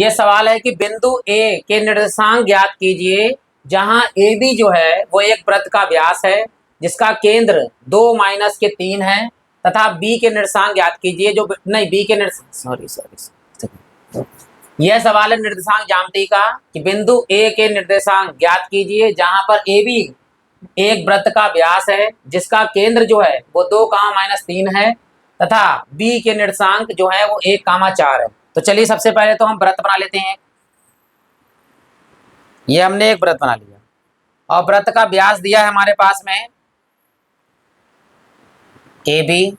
ये सवाल है कि बिंदु ए के निर्देशांक ज्ञात कीजिए जहां ए बी जो है वो एक वृत्त का व्यास है जिसका केंद्र 2 माइनस के 3 है तथा बी के निर्देशांक ज्ञात कीजिए जो नहीं बी के सॉरी सॉरी यह सवाल है निर्देशांक ज्यामिति का कि बिंदु ए के निर्देशांक ज्ञात कीजिए जहां पर ए बी एक वृत्त का व्यास है जिसका केंद्र जो है वो 2 माइनस 3 है तथा बी के निर्देशांक जो है वो 1 4 है। तो चलिए सबसे पहले तो हम वृत्त बना लेते हैं। ये हमने एक वृत्त बना लिया और वृत्त का व्यास दिया है हमारे पास में ए बी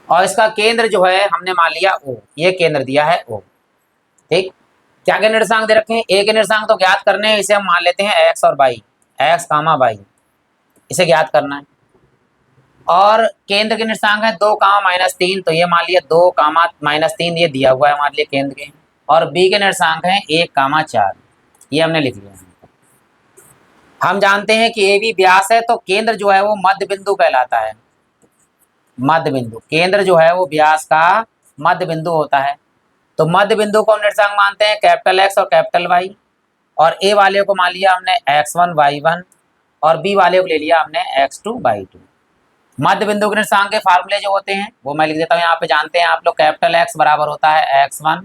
और इसका केंद्र जो है हमने मान लिया ओ, ये केंद्र दिया है ओ। ठीक, क्या के निर्देशांक दे रखे हैं? ए के निर्देशांक तो ज्ञात करने हैं, इसे हम मान लेते हैं एक्स और वाई, एक्स कामा वाई, इसे ज्ञात करना है। और केंद्र के निर्देशांक है 2 माइनस 3, तो ये मान लिया 2 माइनस 3 ये दिया हुआ है हमारे लिए केंद्र के। और बी के निर्देशांक है 1 4, ये हमने लिख लिया। हम जानते हैं कि ए बी व्यास है तो केंद्र जो है वो मध्य बिंदु कहलाता है। मध्य बिंदु, केंद्र जो है वो व्यास का मध्य बिंदु होता है। तो मध्य बिंदु को हम निर्देशांक मानते हैं कैपिटल एक्स और कैपिटल वाई। और ए वाले को मान लिया हमने x1 y1 और बी वाले को ले लिया हमने x2 y2। मध्य बिंदु के निर्देशांक के फार्मूले जो होते हैं वो मैं लिख देता हूँ यहाँ पे। जानते हैं आप लोग, कैपिटल एक्स बराबर होता है x1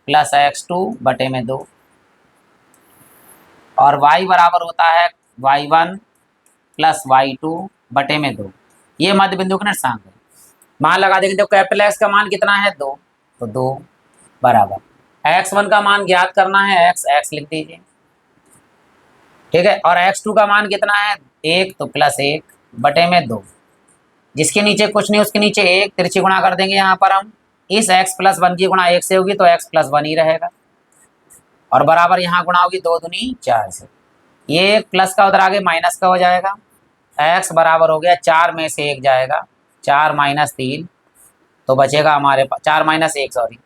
प्लस x2 बटे में 2 और y बराबर होता है y1 प्लस y2 बटे में 2। ये मध्य बिंदु का निर्देशांक है। मान लगा देंगे तो कैपिटल एक्स का मान कितना है 2, तो 2 बराबर x1 का मान ज्ञात करना है x लिख दीजिए। ठीक है, और x2 का मान कितना है 1, तो प्लस 1 बटे में 2, जिसके नीचे कुछ नहीं उसके नीचे 1, तिरछी गुणा कर देंगे यहाँ पर हम। इस x प्लस 1 की गुणा 1 से होगी तो x प्लस 1 ही रहेगा और बराबर यहाँ गुणा होगी 2 दूनी 4 से। ये प्लस का उधर आगे माइनस का हो जाएगा। x बराबर हो गया 4 में से 1 जाएगा, 4 माइनस 3, तो बचेगा हमारे पास 4 माइनस 1 सॉरी,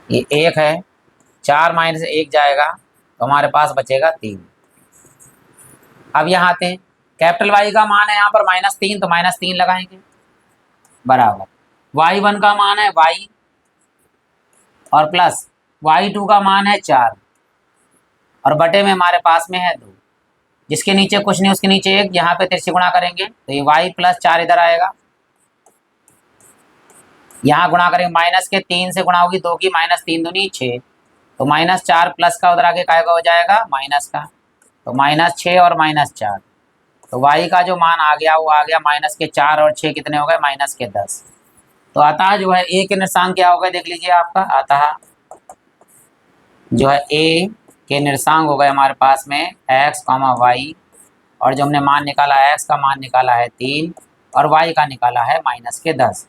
ये 1 है, 4 माइनस 1 जाएगा तो हमारे पास बचेगा 3। अब यहाँ आते हैं, कैपिटल वाई का मान है यहाँ पर -3, तो -3 लगाएंगे बराबर y1 का मान है y और प्लस y2 का मान है 4 और बटे में हमारे पास में है 2, जिसके नीचे कुछ नहीं उसके नीचे 1, यहाँ पे तिरछी गुणा करेंगे तो ये y प्लस 4 इधर आएगा, यहाँ गुणा करेंगे माइनस के 3 से गुणा होगी 2 की, -3 दूनी 6, तो -4 प्लस का उधर आगे काय का हो जाएगा माइनस का, तो -6 और -4, तो y का जो मान आ गया वो आ गया -4 और 6 कितने हो गए -10। तो अतः जो है ए के निर्देशांक क्या हो गए देख लीजिए आपका, अतः जो है ए के निर्देशांक हो गए हमारे पास में x, y और जो हमने मान निकाला x का मान निकाला है 3 और y का निकाला है -10।